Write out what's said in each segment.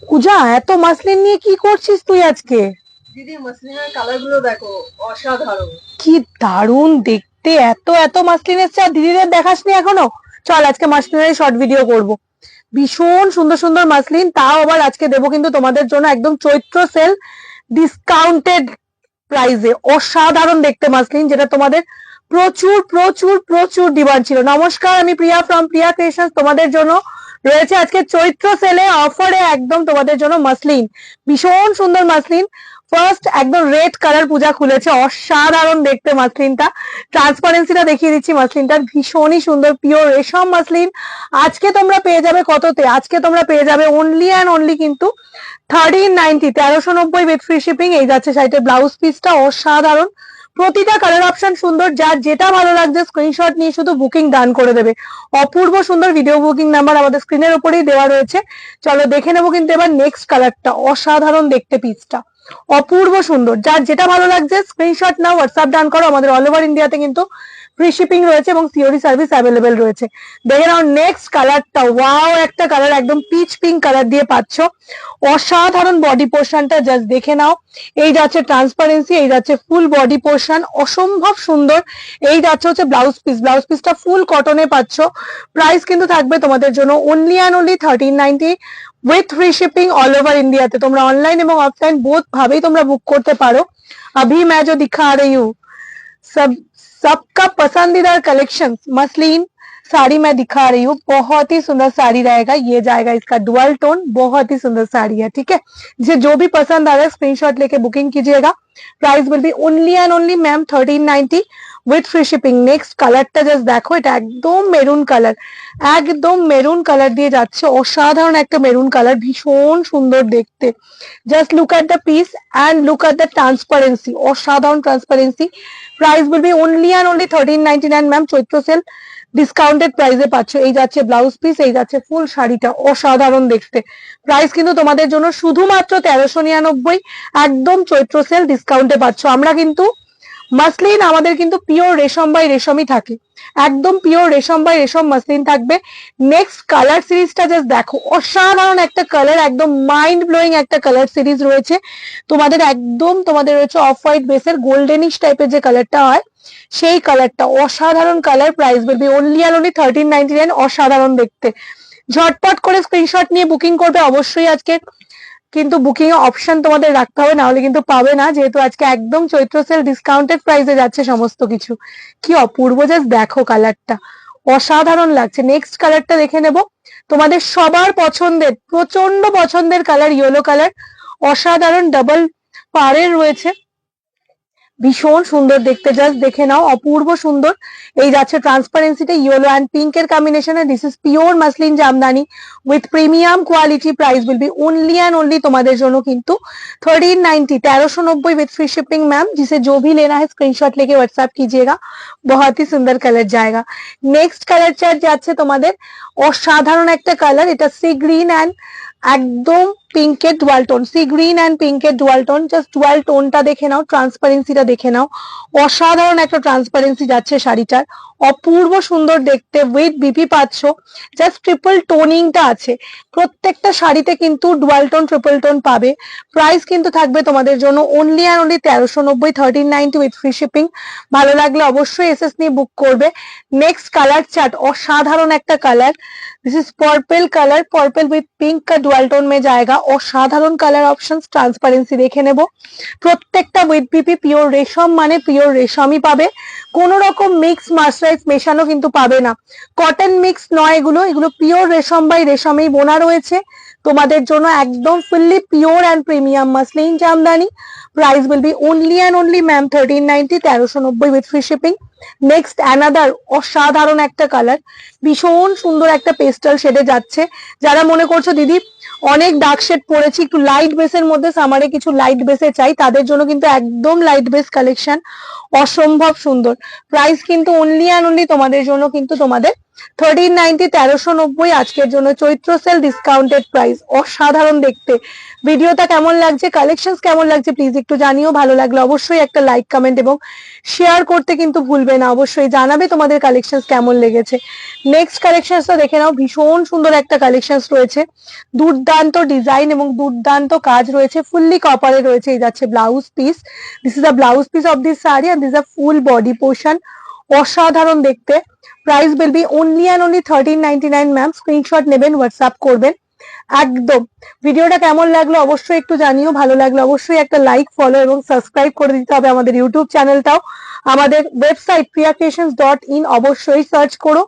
পূজা, এত মাসলিন নিয়ে কি করছিস তুই আজকে? দিদি মসলিনের কালার গুলো দেখো, অসাধারণ। কি দারুণ দেখতে! এত এত মাসলিন এসছে আর দিদিদের দেখাসনি এখনো। চল আজকে মাসলিনের শর্ট ভিডিও করব। ভীষণ সুন্দর সুন্দর মাসলিন, তাও আবার আজকে দেবো কিন্তু তোমাদের জন্য একদম চৈত্র সেল ডিসকাউন্টেড প্রাইসে। অসাধারণ দেখতে মাসলিন, যেটা তোমাদের প্রচুর প্রচুর প্রচুর ডিমান্ড ছিল। নমস্কার, আমি প্রিয়া ফ্রম প্রিয়া ক্রিয়েশনস। তোমাদের জন্য রয়েছে আজকে চৈত্র সেলে অফারে একদম তোমাদের জন্য মাসলিন, ভীষণ সুন্দর মাসলিন। ফার্স্ট একদম রেড কালার পূজা খুলেছে, অসাধারণ দেখতে মাসলিনটা। ট্রান্সপারেন্সিটা দেখিয়ে দিচ্ছি মাসলিনটার, ভীষণই সুন্দর পিওর রেশম মাসলিন। আজকে তোমরা পেয়ে যাবে কততে? আজকে তোমরা পেয়ে যাবে অনলি অ্যান্ড অনলি কিন্তু 1390, 1390 উইথ ফ্রি শিপিং। এই যাচ্ছে সাইডে ব্লাউজ পিসটা, অসাধারণ। প্রতিটা কালার অপশন সুন্দর, যার যেটা ভালো লাগছে স্ক্রিনশট নিয়ে শুধু বুকিং ডান করে দেবে। অপূর্ব সুন্দর ভিডিও বুকিং নাম্বার আমাদের স্ক্রিনের উপরেই দেওয়া রয়েছে। চলো দেখে নেবো কিন্তু এবার নেক্সট কালারটা। অসাধারণ দেখতে পিসটা, অপূর্ব সুন্দর। যার যেটা ভালো লাগছে স্ক্রিনশট নাও, হোয়াটসঅ্যাপ ডান করো। আমাদের অল ওভার ইন্ডিয়াতে কিন্তু ফ্রি শিপিং রয়েছে এবং সিওডি সার্ভিস অ্যাভেলেবেল রয়েছে। দেখে নাও নেক্সট কালারটা। ওয়াও, একটা কালার একদম পিচ পিঙ্ক কালার দিয়ে পাচ্ছ। অসাধারণ বডি পোর্শনটা জাস্ট দেখে নাও। এই যাচ্ছে ট্রান্সপারেন্সি, এই যাচ্ছে ফুল বডি পোর্শন, অসম্ভব সুন্দর। এই যাচ্ছে হচ্ছে ব্লাউজ পিস, ব্লাউজ পিসটা ফুল কটনে পাচ্ছ। প্রাইস কিন্তু থাকবে তোমাদের জন্য only and only 1390 with free shipping all over ইন্ডিয়াতে। তোমরা অনলাইন এবং অফলাইন বোথ ভাবেই তোমরা বুক করতে পারো। अभी मैं जो दिखा रही हूँ सब सबका पसंदीदा कलेक्शन मसलिन साड़ी मैं दिखा रही हूँ। बहुत ही सुंदर साड़ी रहेगा, ये जाएगा इसका डुअल टोन, बहुत ही सुंदर साड़ी है। ठीक है, जिसे जो भी पसंद आ रहा है स्क्रीनशॉट लेके बुकिंग कीजिएगा। Price will be only and only ma'am 1390 with free shipping. Next কালারটা জাস্ট দেখো, এটা একদম মেরুন কালার, একদম মেরুন কালার দিয়ে যাচ্ছে। অসাধারণ একটা মেরুন কালার, ভীষণ সুন্দর দেখতে। Just look at the piece and look at the transparency, অসাধারণ transparency. Price will be only and only 1399 ma'am, Chaitra sale discounted প্রাইসে পাচ্ছ। এই যাচ্ছে ব্লাউজ পিস, এই যাচ্ছে ফুল শাড়িটা, অসাধারণ দেখতে। প্রাইস কিন্তু তোমাদের জন্য শুধুমাত্র 1399, একদম চৈত্র সেল ডিসকাউন্টে পাচ্ছ। আমরা কিন্তু মাসলিন আমাদের কিন্তু পিওর রেশম বাই রেশমই থাকে, একদম পিওর রেশম বাই রেশম মাসলিন থাকবে। নেক্সট কালার সিরিজটা জাস্ট দেখো, অসাধারণ একটা কালার, একদম মাইন্ড ব্লোয়িং একটা কালার সিরিজ রয়েছে তোমাদের। একদম তোমাদের রয়েছে অফ হোয়াইট বেসের গোল্ডেনিশ টাইপের যে কালারটা হয়, সেই কালারটা, অসাধারণ colour. Price will be only or only 1399, অসাধারণ দেখতে। ঝটপট করে স্ক্রিনশট নিয়ে বুকিং করবে অবশ্যই। আজকে কিন্তু বুকিং এ অপশন তোমাদের রাখতে হবে, না হলে কিন্তু পাবে না, যেহেতু আজকে একদম চৈত্র সেল ডিসকাউন্টেড প্রাইসে যাচ্ছে সমস্ত কিছু। কি অপূর্ব, জাস্ট দেখো কালারটা, অসাধারণ লাগছে। নেক্সট কালারটা দেখে নেব, তোমাদের সবার পছন্দের, প্রচন্ড পছন্দের কালার, ইয়েলো কালার, অসাধারণ ডাবল পাড়ের রয়েছে, ভীষণ সুন্দর দেখতে। জাস্ট দেখে নাও, অপূর্ব সুন্দর। এই যাচ্ছে ট্রান্সপারেন্সিটা ইয়েলো অ্যান্ড পিঙ্কের কম্বিনেশনে। This is pure muslin Jamdani with premium quality. Price will B only and only তোমাদের জন্য কিন্তু 1390, 1390 विथ फ्री शिपिंग मैम। जिसे जो भी लेना है स्क्रीनशॉट लेके व्हाट्सएप कीजिएगा, बहुत ही सुंदर कलर जाएगा। नेक्स्ट কালার চার্ট যাচ্ছে তোমাদের, অসাধারণ একটা কালার। এটা সি গ্রিন অ্যান্ড একদম পিঙ্কের dual tone, sea green and পিঙ্কের ডুয়াল টোন। জাস্ট ডুয়াল টোনটা দেখে নাও, ট্রান্সপারেন্সিটা দেখে নাও, অসাধারণ একটা ট্রান্সপারেন্সি যাচ্ছে শাড়িটার, অপূর্ব সুন্দর দেখতে। উইথ বিপি পাচ্ছ, জাস্ট ট্রিপল টোনিংটা আছে প্রত্যেকটা শাড়িতে, কিন্তু ডুয়াল টোন ট্রিপল টোন পাবে। প্রাইস কিন্তু থাকবে তোমাদের জন্য only and only 1390, 1390 with free shipping. ভালো লাগলে অবশ্যই এসএস নিয়ে বুক করবে। নেক্সট কালার চার্ট, অসাধারণ একটা colour. This is purple colour, purple with pink का डुअल टोन में जाएगा। অসাধারণ কালার অপশনস, ট্রান্সপারেন্সি দেখে নেব। প্রত্যেকটা উইথ বিপি পিওর রেশম, মানে পিওর রেশমই পাবে, কোন রকম মিক্স মার্সারাইজ মেশানো কিন্তু পাবে না। কটন মিক্স নয় এগুলো, এগুলো পিওর রেশম বাই রেশমেই বোনা রয়েছে তোমাদের জন্য, একদম fully pure and premium muslin Jamdani. Price will be only and only ma'am 1390, 1390 with free shipping. Next another অসাধারণ একটা কালার, ভীষণ সুন্দর একটা পেস্টাল শেডে যাচ্ছে। যারা মনে করছো দিদি অনেক ডার্ক শেড পড়েছি, একটু লাইট বেসের মধ্যে সামারে কিছু লাইট বেসে চাই, তাদের জন্য কিন্তু একদম লাইট বেস কালেকশন, অসম্ভব সুন্দর। প্রাইস কিন্তু অনলি অ্যান্ড অনলি তোমাদের জন্য কিন্তু তোমাদের 1390 1390 আজকের জন্য চৈত্র সেল ডিসকাউন্টেড প্রাইস। অসাধারণ দেখতে। ভিডিওটা কেমন লাগছে, কালেকশন কেমন লাগছে প্লিজ একটু জানিও। ভালো লাগলে অবশ্যই একটা লাইক কমেন্ট এবং শেয়ার করতে কিন্তু ভুলবে না, অবশ্যই জানাবে তোমাদের কালেকশন কেমন লেগেছে। নেক্সট কালেকশনটা দেখে নাও, ভীষণ সুন্দর একটা কালেকশন রয়েছে, দুর্দান্ত ডিজাইন এবং দুর্দান্ত কাজ রয়েছে, ফুললি কপারে রয়েছে। এই যাচ্ছে blouse piece, this is the blouse piece of this sari and this a full body portion. অসাধারণ দেখতে। Price will be only and only 1399 ma'am. Screenshot নেবেন, হোয়াটসঅ্যাপ করবেন একদম। ভিডিওটা কেমন লাগলো অবশ্যই একটু জানিও। ভালো লাগলো অবশ্যই একটা লাইক, ফলো এবং সাবস্ক্রাইব করে দিতে হবে আমাদের ইউটিউব চ্যানেলটাও। আমাদের ওয়েবসাইট priyacreations.in অবশ্যই সার্চ করো।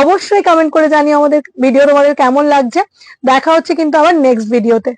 অবশ্যই কমেন্ট করে জানিও আমাদের ভিডিও তোমাদের কেমন লাগছে। দেখা হচ্ছে কিন্তু আবার নেক্সট ভিডিওতে।